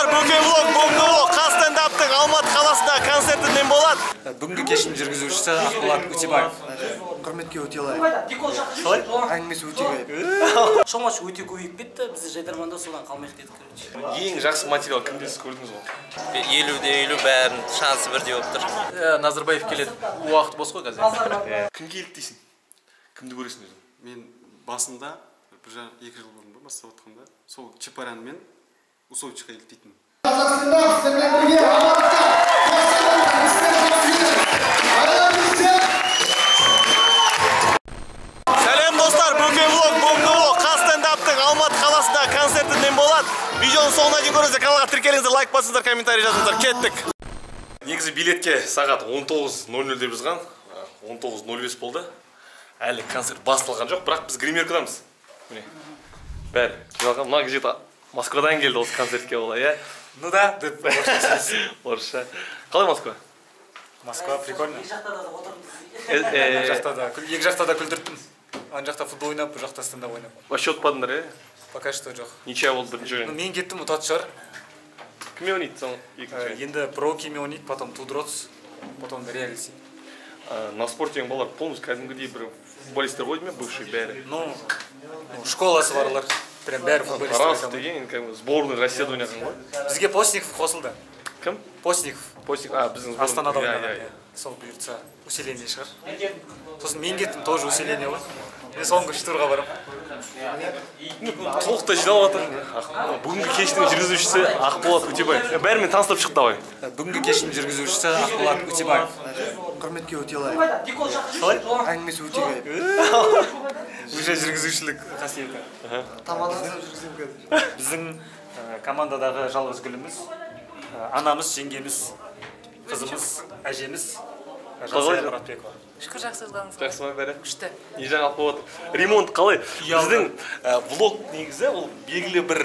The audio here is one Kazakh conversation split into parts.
достар, бүгінгі влог қаз стендаптың Алматы қаласындағы концертінен болады. Бүгінгі кештің жүргізушісі Ақболат Өтебаев. Құрметке Өтелаев. Қалай? Әңгімесі өте көбейіп. Шомаш өте көбейіп кетті, біз жайдарманда содан қалмайық дедік. Ең жақсы материал кімде сіз көрдіңіз ғой? 50-50 бәрін шансы бірдей болып тұр. Назарбаев келеді. Уақыт бос қой қазір. Кім келді дейсің? Кімді көресің өзің? Мен басында 2 жыл бұрын бастап отқанда сол Чапарян мен Усовичқа еліктейтін. Сәлем достар, бүгінгі влог қаз стендаптың Алматы қаласындағы концертінен болады. Видеоның соңына дейін көріңіздер, каналға тіркеліңіздер, лайк басыңыздар, комментарий жазыңыздар. Кеттік. Негізі билетке сағат 19:00 деп жазған. 19:05 болды. Әлі концерт басталған жоқ, бірақ біз гримеркадамыз. Міне. Бәрі. Мына где-то Москвадан келді осы концертке олай, иә? Ну да, деп орысша. Қалай Москва? Москва прикольно. Екі жақта да Екі жақта да күлдірттім. Ан жақта футбол ойнап, бұл жақта стендап ойнап. Вообще ұтпадыңдар, иә? Пока что жоқ. Ничья болды бірінші ойын. Мен кеттім, ұтады шығар. Кіммен ойнайды соң екінші? Енді Брокимен ойнайды, потом Тудроц, потом Реалиси. На спорте балалар полностью кәдімгідей бір футболисттер ғой дейме, бывший бәрі. Ну, школасы барлар. Прям бәрі футболисттер. Тарасов деген сборный Россияда ойнаған ғой. Бізге Постников қосылды. Кім? Постников. Біздің Астанада ойнаған. Сол бұйыртса усиление шығар. Сосын мен кеттім, тоже усиление ғой. Мен соңғы 3 турға барам. Толықта жиналып жатыр. Бүгінгі кештің жүргізушісі Ақболат Өтебаев. Бәрімен таныстырып шықты давай. Бүгінгі кештің жүргізушісі Ақболат Өтебаев. Құрметке Өтелаев. Қалай? Әңгімесі өте көбейіп. Уже жүргізушілік қасиеті. Тамадасында жүргізем қазір. Біздің командадағы жалғыз гүліміз, анамыз, жеңгеміз, қызымыз, әжеміз Жансая Мұратбекова. Шүкір жақсы ызғаныңыз. Жақсы ма бәрі? Күшті. Не жаңалық болып отыр? Ремонт қалай? Біздің влог негізі ол белгілі бір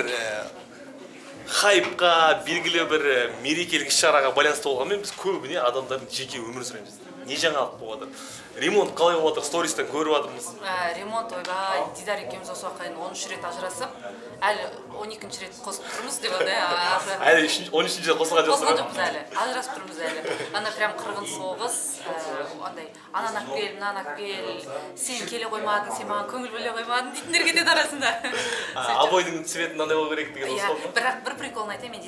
хайпқа, белгілі бір мерекелік іс-шараға байланысты болғанмен біз көбіне адамдардың жеке өмірін сұраймыз. Не жаңалық болып отыр? Ремонт қалай болып отыр? Стористен көріп жатырмыз. Ремонт ойбай, Дидар екеуміз осы уақытқа дейін 13 рет ажырасып, әлі 12-ші рет қосып тұрмыз деп ондай. Әлі 13-ші рет қосылған жоқсыз Қосылған жоқпыз әлі. Ажырасып тұрмыз әлі. Ана прям қырғын соғыс, андай ананы алып кел, мынаны алып кел, сен келе қоймадың, сен маған көңіл бөле қоймадың дейтіндер кетеді арасында. Обойдың цветі мынандай болу керек деген осы ғой. Бірақ бір приколын айтайын, мен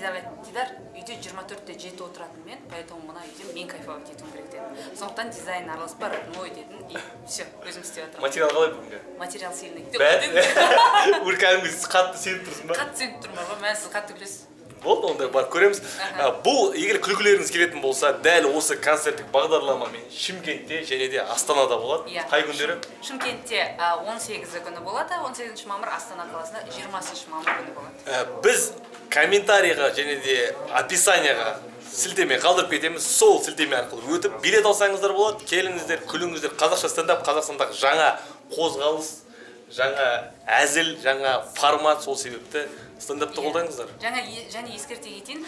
Дидар үйде 24-те 7 отыратын мен, поэтому мына үйде мен кайфовать етуім керек дедім. Сондықтан дизайн араласпа, родной дедім, и все, өзім істеп жатырмын. Материал қалай бүгінгі? Материал сильный. Уже кәдімгі қатты сеніп тұрсың ба? Қатты сеніп тұрмын ба? Мән сіз қатты күлесіз. Болды, онда бар көреміз. Бұл егер күлкілеріңіз келетін болса, дәл осы концерттік бағдарламамен Шымкентте және де Астанада болады. Қай күндері? Шымкентте 18 күні болады, 18 мамыр, Астана қаласында 20 мамыр күні болады. Біз комментарийға және де описанияға сілтеме қалдырып кетеміз. Сол сілтеме арқылы өтіп, билет алсаңыздар болады. Келіңіздер, күліңіздер. Қазақша стендап, Қазақстандағы жаңа қозғалыс, жаңа әзіл, жаңа формат, сол себепті стендапты қолдаңыздар. Және ескерте кетейін,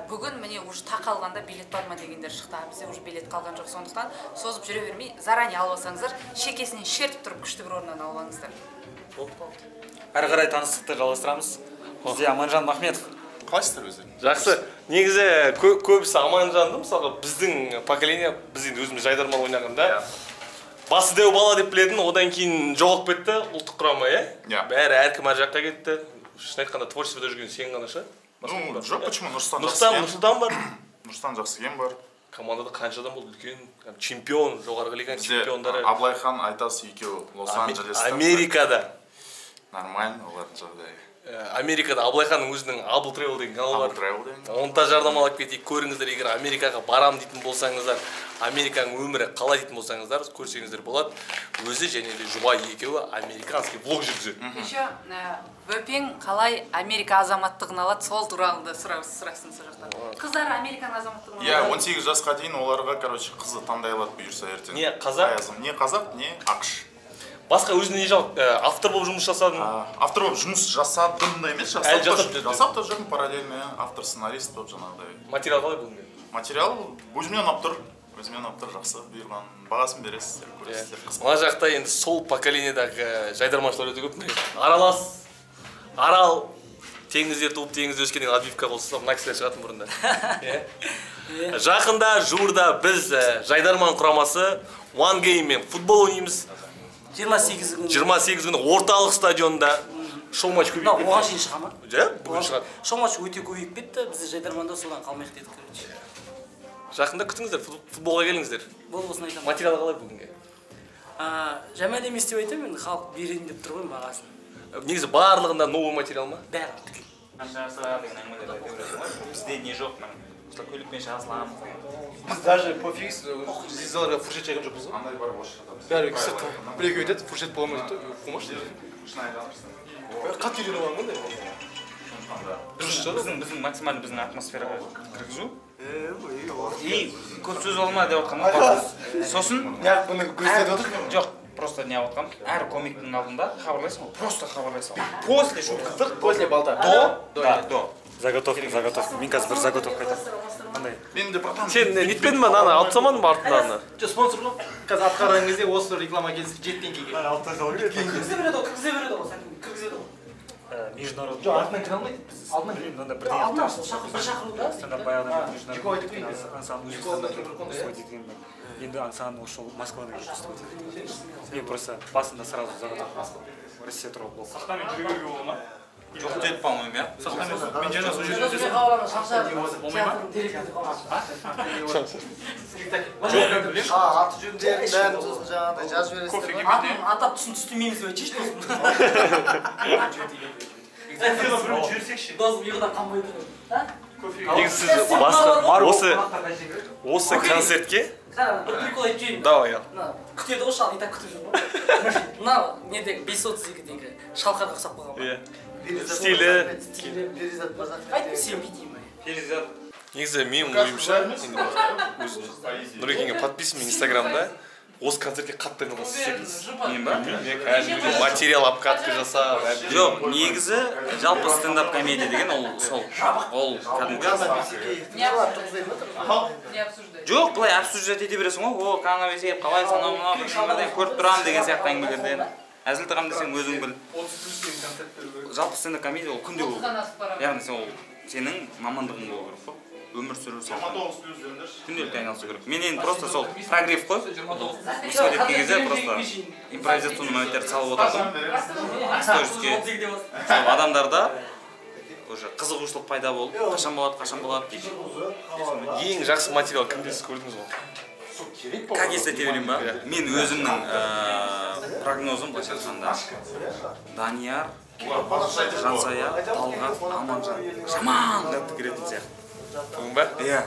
бүгін міне уже тақалғанда билет бар ма дегендер шықты. Бізде уже билет қалған жоқ, сондықтан созып жүре бермей, заранее алып алсаңыздар, шекесінен шертіп тұрып күшті бір орыннан алып алыңыздар. Әрі қарай таныстықты жалғастырамыз. Бізде Аманжан Махметов. Қалайсыздар өздерің? Жақсы. Негізі көбісі Аманжанды, мысалға біздің поколение, біз енді өзіміз жайдарман ойнағанда басы дәу бала деп білетін, одан кейін жоғалып кетті ұлттық құрама, иә? Бәрі әркім әр жаққа кетті. Шын айтқанда творчествода жүрген сен ғана ше? Ну, жоқ, почему? Нұрсұлтан бар. Нұрсұлтан Жақсыген бар. Командада қанша адам болды? Үлкен чемпион, жоғарғы лиганың чемпиондары. Аблайхан, Айтас екеуі Лос-Анджелеста. Америкада. Нормально, олардың жағдайы. Америкада Аблайханның өзінің Able Travel деген каналы бар. Онда жарнамалап кетейік, көріңіздер, егер Америкаға барам дейтін болсаңыздар, Американың өмірі қалай дейтін болсаңыздар, көрсеңіздер болады. Өзі және де жұбай екеуі американский блог жүргізеді. Еще Бөпең қалай Америка азаматтығын алады, сол туралы сұрасын сұрақтар. Қыздар Американың азаматтығын алады. Иә, 18 жасқа дейін оларға, қызы таңдай алады бұйырса ертең. Не қазақ? Не қазақ, не ақш. Басқа өзіне не жалып, автор болып жұмыс жасадың? Автор болып жұмыс жасадым да емес, жасап та жүрмін параллельно, автор, сценарист болып жаңағыдай. Материал қалай бүгінгі? Материал өзіме ұнап тұр. Өзіме ұнап тұр, жақсы, бұйырған бағасын бересіздер, көресіздер. Мына жақта енді сол поколениедағы жайдарманшылар өте көп. Аралас, Арал, теңізде туып теңізде өскен деген отбивка болса мына кісілер шығатын бұрында. Жақында жуырда біз Жайдарман құрамасы One Game мен футбол ойнаймыз. 28 күні орталық стадионда шоу матч көбейіп кетті. Оған шейін шыға ма? Бүгін шығады. Шоу матч өте көбейіп кетті. Бізді Жайдарманда содан қалмайық дедік. Жақында күтіңіздер, футболға келіңіздер. Болсын айтамын. Материалы қалай бүгінге? Жаман емес деп айтамын, енді халық берейін деп тұр ғой бағасын. Негізі барлығында новый материал ма? Бәрі. Бізде не жоқ, көлікпен жазыламыз. Biz даже по фикс сделали фуршет чайған жоқпыз ғой. Бәрі кісі бір-екі өтеді, фуршет бола алмайды, қумаш. Қатты үйрену бар ма ондай? Біздің максимально біздің атмосфераға кіргізу. И көп сөз болма деп отқан ғой. Сосын Неғып бұны көздеді отыр? жоқ, просто не отқан. Әр комиктің алдында хабарлайсың ғой, просто хабарлайсың. После шутка. После балта. До. Заготовка. Мен қазір бір заготовка айтамын. Қандай? Сен нетпедің ба, наны алып тастамадың ба артындағы? Спонсор ғой. Қазір атқарған кезде осы реклама келсін 7 теңгеге. Кіргізе береді ғой, кіргізеді ғой. Международный. Жоқ, артынан кіре алмайды. Алдынан кіре. Мында бірдеңе Алдынан шақыру да. стендап баяғыдан международный ансамбль Өзбекстанда енді ансамбль ушел Москвада выступать. Мен просто басында сразу заготовка Россия туралы болды. Сақтамен жүре беруге бола ма? Жоқ деді, по-моему, иә? Сақтамен мен жаңа сол жерде Болмай Аты жөндерін бәрін сосын жаңағыдай жазып бересіздер ма? атын атап түсін түстемейміз бе айтшы досым. Досым ұйқыдан қанбайды. Негізі сіз осы концертке Бір прикол айтып жеймін. давай ал. Күтеді ғой шал, и так күтіп жүр ғой. Мына недегі 532-дегі шалқарға ұқсап қалған ба? Стилі. Перизат базар. Айтып сен бейдеймін. Негізі менің ойымша Нұрекеңе подписан инстаграмда осы концертке қатты айналған секілдісіз. Мен ба? Мен кәдімгідей материал обкатка жасап, Жоқ, негізі жалпы стендап комедия деген ол кәдімгі. Не обсуждать. Жоқ, былай обсуждать ете бересің ғой. О, канал есеп, қалай санау мынау біршімдей көріп тұрамын деген сияқты әңгімелерден. Әзіл тығам десең өзің біл. Жалпы стендап комедия ол күнде болу керек. Яғни сен ол сенің мамандығың болу керек қой. Өмір сүру сияқты. Күнделікті айналысу керек. Мен енді просто сол прогрев қой. Выступать еткен кезде просто импровизационный моменттерді салып отырдым. Сториске. Сол адамдарда уже қызығушылық пайда болды. Қашан болады дейді. ең жақсы материал кімде сіз көрдіңіз ғой? Как есте білейін ба? Мен өзімнің прогнозым былайша айтқанда Данияр, Жансая, Талғат, Аманжан жаман деп кіретін сияқты. Бүгін ба? Иә.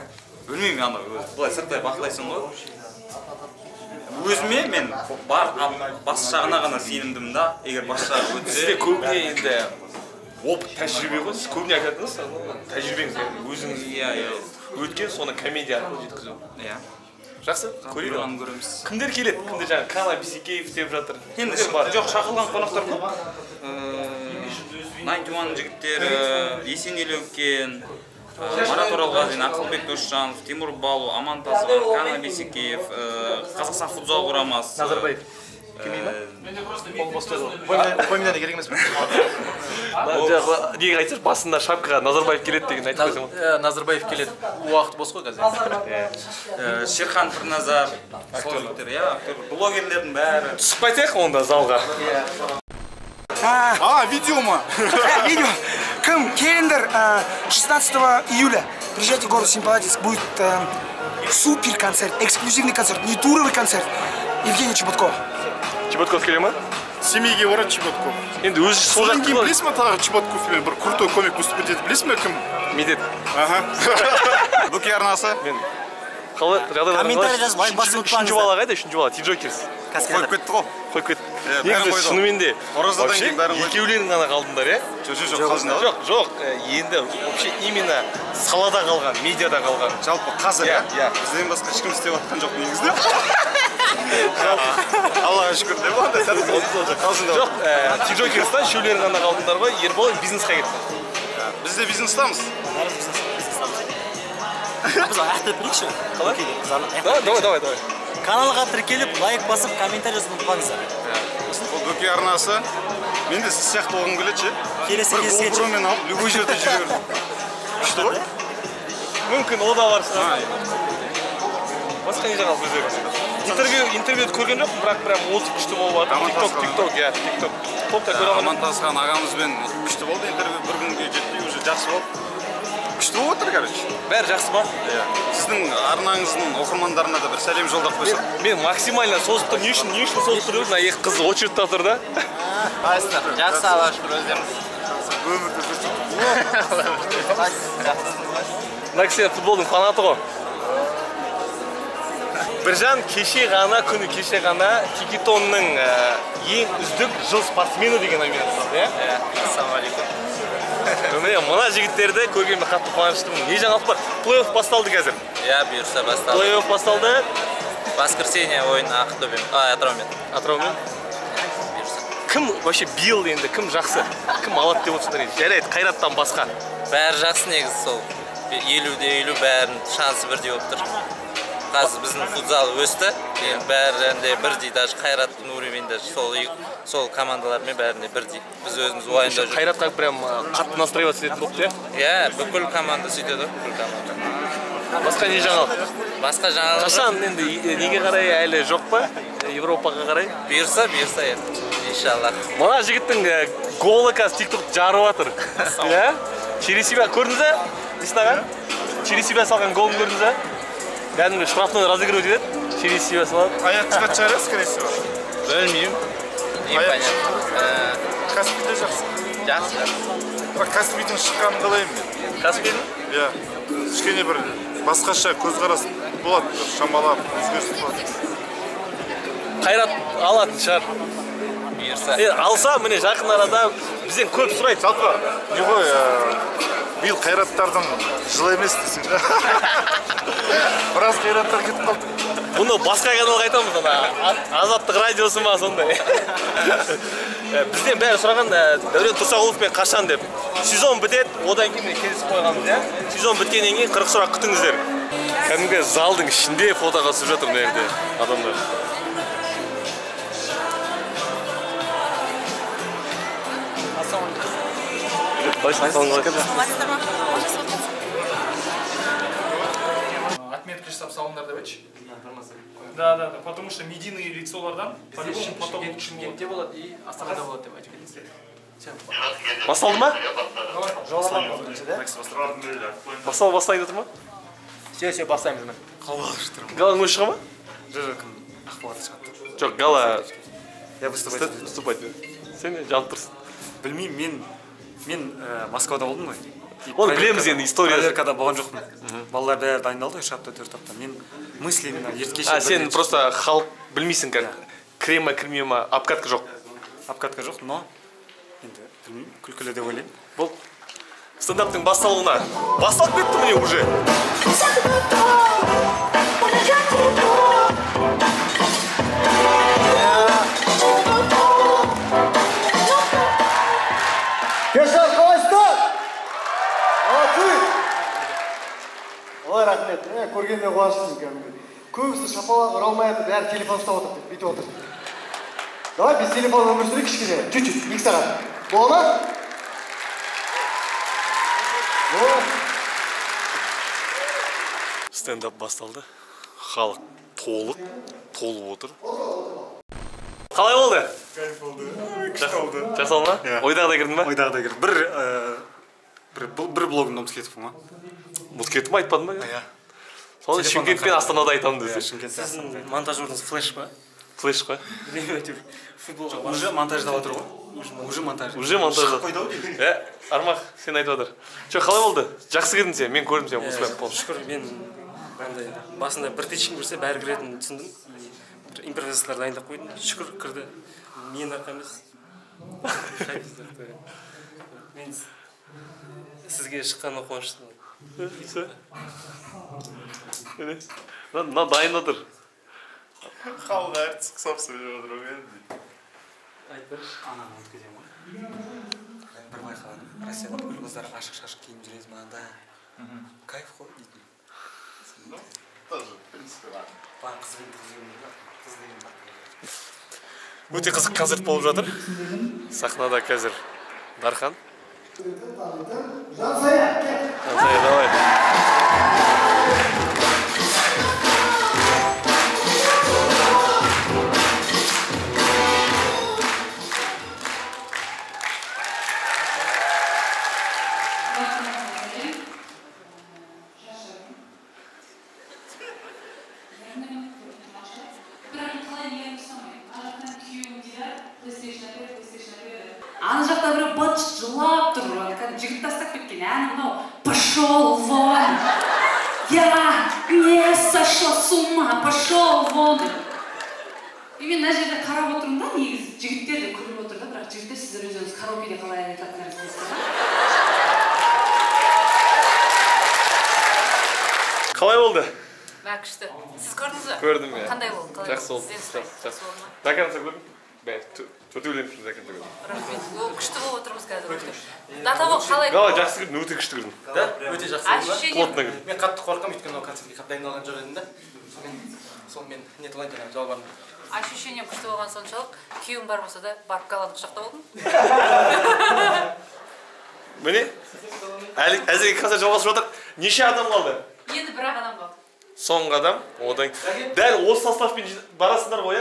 Білмеймін ана былай сырттай бақылайсың ғой. Өзіме мен бас жағына ғана сенімдімін да, егер бас жағы өтсе. Сізде көбіне енді опыт тәжірибе ғой, сіз көбіне айтатыңыз тәжірибеңіз өзіңіз өткен соны комедия арқылы жеткізу. Иә. Жақсы, көрейік. Көреміз. Кімдер келеді? Кімдер жаңағы Кана Бисекеев деп жатыр. Енді жоқ, шақырылған қонақтар көп. 91 жігіттері, Есенел Өкен, Марат Оралғазин, Ақылбек Досжанов, Тимур Балу, Аман Тазған, Кана Бисекеев, Қазақстан футзал құрамасы. Назарбаев. Поминали керек емес пе? Неге айтсаш, басында шапкаға Назарбаев келеді деген айтып қойсың ғой. Назарбаев келеді. Уақыт бос қой қазір. Шерхан Пірназар, сол жігіттер, актер, блогерлердің бәрі. Түсіп қайтайық онда залға. Видео ма? Видео. Кім? Келіңдер 16 июля. Приезжайте в город Симпатийск. Будет супер концерт, эксклюзивный концерт, не туровый концерт. Евгений Чеботков. Чеботков келе ма? Семейге барады Чеботков. Енді өзі сол Содан жақты кейін ғой. білесің ма тағы Чеботковпен бір крутой комик выступать етіп білесің ме кім? Медет. Бүке арнасы. Қалай жағдайларыңыз? Комментарий жазып, лайк басып Үшінші бала қайда? Үшінші бала Ти-Джокерс. Қойып кетті ғой. Қойып кетті. бәрін Негізі қойды. шынымен де Оразадан вообще кейін бәрін қойды. екеулерің ғана қалдыңдар, иә? Жоқ, енді вообще именно салада қалған, медиада қалған. Жалпы қазір, иә? Бізден басқа ешкім істеп жатқан жоқ негізінде. Аллаға шүкір деп ондай Жоқ, Ти-Джокерстан үшеулерің ғана қалдыңдар ғой, Ербол бизнесқа кетті. Біз де бизнестамыз. Біз аяқтап берейікші. Қалай? Давай. Каналға тіркеліп, лайк басып, комментарий жазып ұмытпаңыздар. Бұл Бүке арнасы. Мен де сіз сияқты болғым келеді ше. Келесі Бір GoPro-мен алып, любой жерде жүре бердім. Күшті ғой? Мүмкін о да бар шығар. Басқа не жаңалық өздері. Интервьюді көрген жоқпын, бірақ прям осы күшті болып жатыр. TikTok, иә, TikTok. Топта көре алмадым. Амантасқан ағамызбен күшті болды интервью, бір күнге жетпей уже жақсы болды. Күшті болып отыр, короче. Бәрі жақсы ма? Иә. Сіздің арнаңыздың оқырмандарына да бір сәлем жолдап қойсақ. Мен максимально созып тұр, не үшін созып тұр деп, мына екі қыз очередьта тұр да. Қайсыздар? Жақсы, Аллаға шүкір, өздеріңіз. Мына кісі футболдың фанаты ғой. Біржан кеше ғана Тикитонның ең үздік жыл спортсмені деген номинация, иә? Ассалаумағалейкум. Мына жігіттерді көргенде қатты қуаныштымын. Не жаңалық бар? Плей-офф басталды қазір. Иә, бұйырса басталды. Плей-офф басталды. Воскресенье ойын Ақтөбе, Атыраумен. Кім вообще биыл енді кім жақсы? Кім алады деп отырсыңдар енді? Жарайды, Қайраттан басқа. Бәрі жақсы негізі сол. 50-50 бәрінің шансы бірдей болып тұр. Қазір біздің футзал өсті. Бәрінде бірдей, даже Қайраттың уровеньде сол командалармен бәрінде бірдей. Біз өзіміз ойында жүрміз. Қайратқа прям қатты настраиваться ететін болып те? Иә, бүкіл команда сөйтеді, бүкіл команда. Басқа не жаңалық? Басқа жаңалық. Қашан енді неге қарай әлі жоқ па? Европаға қарай? Бұйырса енді, иншаллах. Мына жігіттің голы қазір TikTok жарып жатыр. Иә? Через себя көрдіңіз? Иснаға? Через себя салған голын көрдіңіз? Кәдімгі штрафной разыгрывать етеді, через себя салады. Аяқ шығат шығарыз, скорее всего. Білмеймін. Непонятно. Каспийде жақсы. Жақсы. Бірақ Каспийдің шыққанын қалаймын мен. Каспийдің? Иә. Кішкене бір басқаша көзқарас болады, шамалап, өзгеріс болады. Қайрат алатын шығар. Бұйырса. Алса, міне жақын арада бізден көп сұрайды. Жалпы, не ғой, биыл Қайраттардың жылы емес десең. Біраз Қайраттар кетіп қалды. Бұны басқа каналға айтамыз, Азаттық радиосы ма сондай. Бізден бәрі сұраған Дәурен Тұрсағұловпен қашан деп. Сезон бітеді, одан кейін келісіп қойғанбыз, иә? Сезон біткеннен кейін 40 сұрақ күтіңіздер. Кәдімгі залдың ішінде фотоға түсіп жатыр мына жерде адамдар. Отметка жасап салыңдар деп айтшы. Да, потому что медийные лицолардан по-любому потом лучше будет. Где болады и Астанада болады деп айтып келдіңіздер. Басталды ма? Бастайын отыр ма? Все, бастаймыз мен. Галаң өзі шыға ма? Жоқ, ақпарат шығады. Жоқ, Гала Я выступать. Сен жанып тұрсың. Білмеймін, мен Москвада болдым ғой. Оны білеміз енді история. Проверкада болған жоқпын. Балалар бәрі дайындалды, 3 апта 4 апта. Мен мысли именно ерткеше. Сен просто халық білмейсің как крема, кремема, обкатка жоқ. Обкатка жоқ, но енді білмеймін, күлкілі деп ойлаймын. Бұл стендаптың басталуына басталып кетті міне уже. Gençler kalışlar! Atın! Olay rahmet, көргенде қуаныштымын кәдімгі. Көбісі шапалақ ұралмай жатыр, бәрі телефон ұстап отыр деп, бүйтіп отыр. Давай біз телефон өмір сүрейік кішкене, чуть-чуть, 2 сағат. Бола ма? Стендап басталды. Халық толып отыр. Қалай болды? Кайф болды. Жақсы болды ма? Ойдағыдай кірдің ба? Ойдағыдай кірдім. Бір блогымды ұмытып кетіппін ма? Ұмытып кетіп ма, айтпадың ба? Иә. Соны Шымкент пен Астанада айтамын десе. Сіздің монтажеріңіз флеш па? Флеш қой. Уже монтаждап отыр ғой? Уже монтаждап. Армақ, сен айтып отыр. Қалай болды? Жақсы кірдің сен, мен көрдім сен осылай болды. Шүкір, мен басында бір течкін көрсе бәрі кіретінін түсіндім. Импровизациялар дайындап қойдым. Шүкір кірді. Мен арқа емес. Мен сізге шыққанына қуаныштымын. Мына дайын отыр. Халық әртіс қысап сөйлеп отыр ғой енді. Айтпашы. Ананы өткіземін ғой. Бір байқағаным, Россияда бүкіл қыздар ашық-шашық киім жүреді мынада. Кайф қой дейтін. Тоже, в принципе, ладно. Қыз деген бар. Өте қызық концерт болып жатыр. Сахнада қазір Дархан. Жансая, давай. Ана жақта бір быт жылап тұр, жігіт тастап кеткен, әні мынау пошел вон, я не сошла с ума, пошел вон. И мен мына жерде қарап отырмын да, негізі жігіттер де күліп отыр да, бірақ жігіттер сіздер өздеріңіз караокеде қалай ән айтатындарыңызды білесіздер ме? Қалай болды? Күшті. Сіз көрдіңіз бе? Көрдім, иә. Қандай болды? Жақсы болды. Жақсы болды ма? Даканса көрдім? Өте өлем тұрмыз Даканса көрдім. Рахмет. Күшті болып отырмыз қазір. Датабок қалай? Қалай жақсы көрдім, өте күшті көрдім. Да, өте жақсы болды. Ощущение? Мен қатты қорқам, өйткені ол концертке қатты дайындалған жоқ едім да. Сонымен не қылайын деп жалбардым. Ощущение күшті болған соншалық, күйеуім бар болса да барып галаны құшақтап алдым. Міне, әзірге концерт жалғасып жатыр. Неше адам қалды? Енді бір адам қалды. Соңғы адам, одан дәл осы составпен барасыңдар ғой,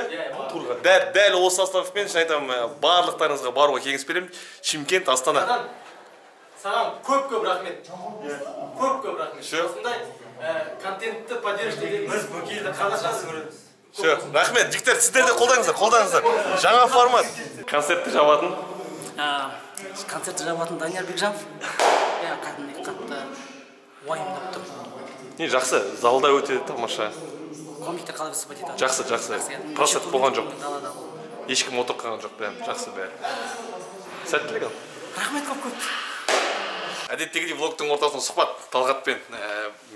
турға. Дәл осы составпен шын айтамын, барлықтарыңызға баруға кеңес беремін. Шымкент, Астана. Саған көп рахмет. Көп рахмет. Осындай контентті поддержка ететін біз бөкейді қазақшасы көреміз. Рахмет, жігіттер, сіздер де қолдаңыздар. Жаңа формат. Концертті жабатын. Концертті жабатын Данияр Бекжанов. Қатты уайымдап тұр. Не, жақсы, залда өте тамаша. Комикте қалай выступать етеді? Жақсы. Просат болған жоқ. Ешкім отырып қалған жоқ, бәрі. Жақсы бәрі. Сәттілік ал. Рахмет көп. Әдеттегідей влогтың ортасында сұхбат Талғатпен.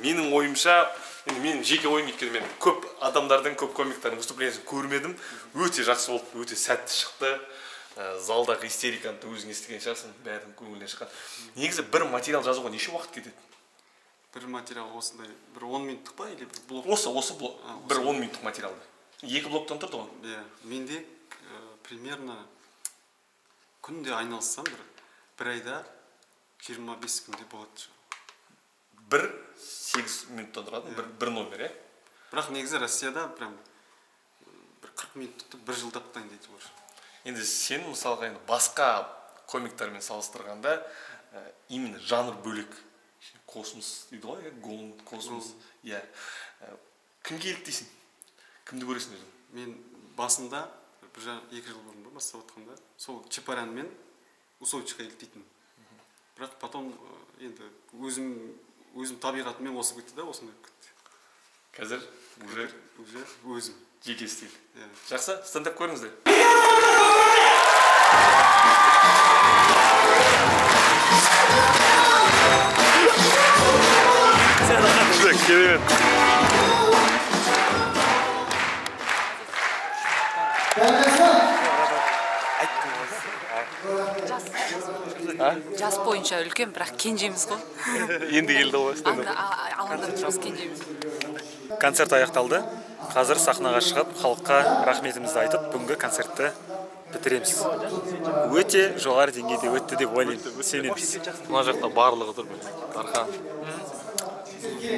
Менің ойымша, менің жеке ойым еткені мен көп адамдардың, көп комиктердің выступлениесін көрмедім. Өте жақсы болды, өте сәтті шықты. Залдағы истериканы өзің естіген шығарсың, бәрінің көңілінен шыққан. Негізі бір материал жазуға неше уақыт кетеді? Бір материал осындай, бір 10 минуттық па, или бір блок? Осы блок, бір 10 минуттық материалды. 2 блоктан тұрды ғой? Иә, менде примерно күнде айналыссам бір айда 25 күнде болады. Бір 8 минуттан тұрады, бір номер, е? Бірақ негізі Россияда прям бір 40 минуттықты бір жылдап дайындайды олар. Енді сен мысалға басқа комиктермен салыстырғанда именно жанр бөлек. Космос дейді ғой, гон, космос. Кім келді дейсің? Кімді көресің өзің? Мен басында, 2 жыл бұрын ба, бастап отқанда, сол Чапаранмен Усовичқа келді дейтін. Бірақ потом енді өзім табиғатымен осып кетті да, осындай кетті. Қазір уже өзім. Жеке стиль. Жақсы, стендап көріңіздер. Керемет. Жас бойынша үлкен, бірақ кенжеміз ғой. Енді келді ғой. Алаңдап тұрмыз кенжеміз. Концерт аяқталды. Қазір сахнаға шығып, халыққа рахметімізді айтып, бүгінгі концертті бітіреміз. Өте жоғары деңгейде өтті деп ойлаймын. Сенеміз. Мына жақта барлығы тұр. Дархан.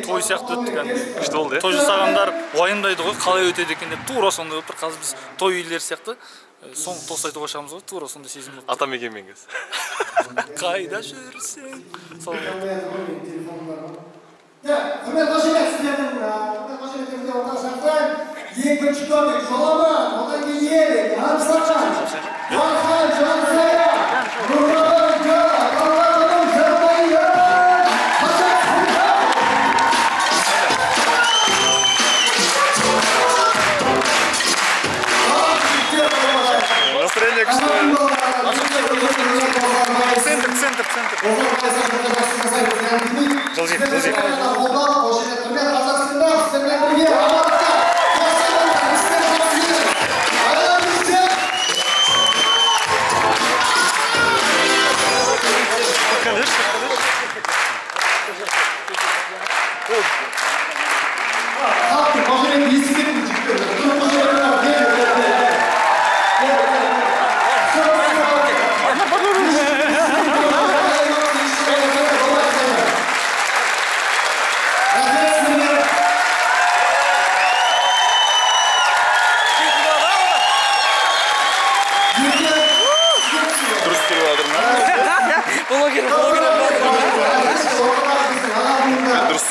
Той сияқты өтті кәдімгі. Күшті болды, той жасағандар уайымдайды ғой, қалай өтеді екен деп. Тура сондай болып тұр. Қазір біз той үйлер сияқты соңғы тост айтуға шығамыз ғой, тура сондай сезім болды. Атамекенмен кез. Қайда жүрсің? Құрмет қошемет сіздердің ортасынан ең бірінші комик Жоламан, одан кейін Ерік, Арсақан, Дархан, Жансая, Нұрман, Талғатының Жарбайы, Настроение күшті. Центр. Жылжиып.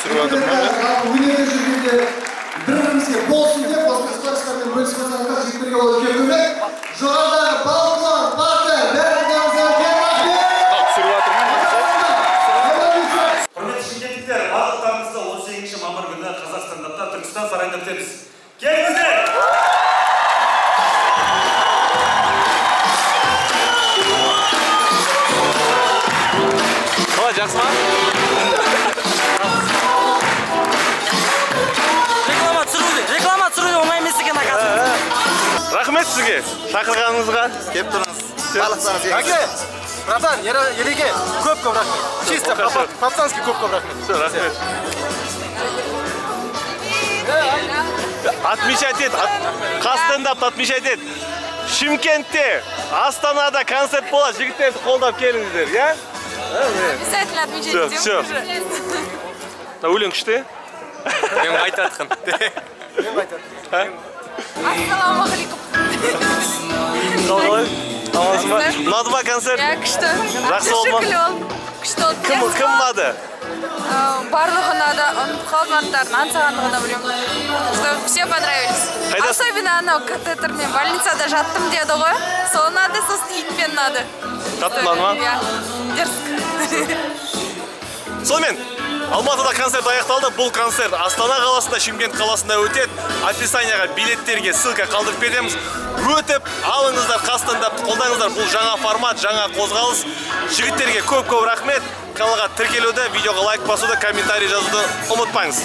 түсіріп жатырмын мен. Өнерде жүргенде бір-бірімізге болсын деп осы спортшылармен бөлісіп жатқанға жігіттерге ол үлкен көмек. Жоғарыдағы балуан, барды, бәріңізге үлкен рахмет. Түсіріп жатырмын. Құрметті шымкенттіктер, барлықтарыңызды 18 мамыр күні Қазақстанда Түркістан сарайында күтеміз. Келіңіздер! Қалай, жақсы ма? Реклама түсіруде оңай емес екен ағасы. Рахмет сізге, шақырғаныңызға. Кеп тұрыңыз. Балықсаңыз Әке, братан, Ереге көп рахмет. Чисто по-пацански көп рахмет. Рахмет. Отмечать ет, қастендап отмечать ет. Шымкентте, Астанада концерт болады, жігіттерді қолдап келіңіздер, я? Обязательно отмечать. Все. Өлең күшті? Мен қайтатқын. Ассалаумағалейкум. Қалай? Амансың ба? Ұнады ма концерт? Иә, күшті. Жақсы болды ма? Күшті болды. Кім ұнады? Барлығы ұнады. Қалғандарын аңсағандығына білемін. Что все понравились. Особенно анау катетермен больницада жаттым деді ғой. Сол ұнады, сосын итпен ұнады. Қатты ұнады ма? Иә. Дерзк. Сонымен, Алматыда концерт аяқталды. Бұл концерт Астана қаласында, Шымкент қаласында өтеді. Описанияға билеттерге ссылка қалдырып кетеміз. Өтіп, алыңыздар, қастандап қолдаңыздар. Бұл жаңа формат, жаңа қозғалыс. Жігіттерге көп рахмет. Каналға тіркелуді, видеоға лайк басуды, комментарий жазуды ұмытпаңыз.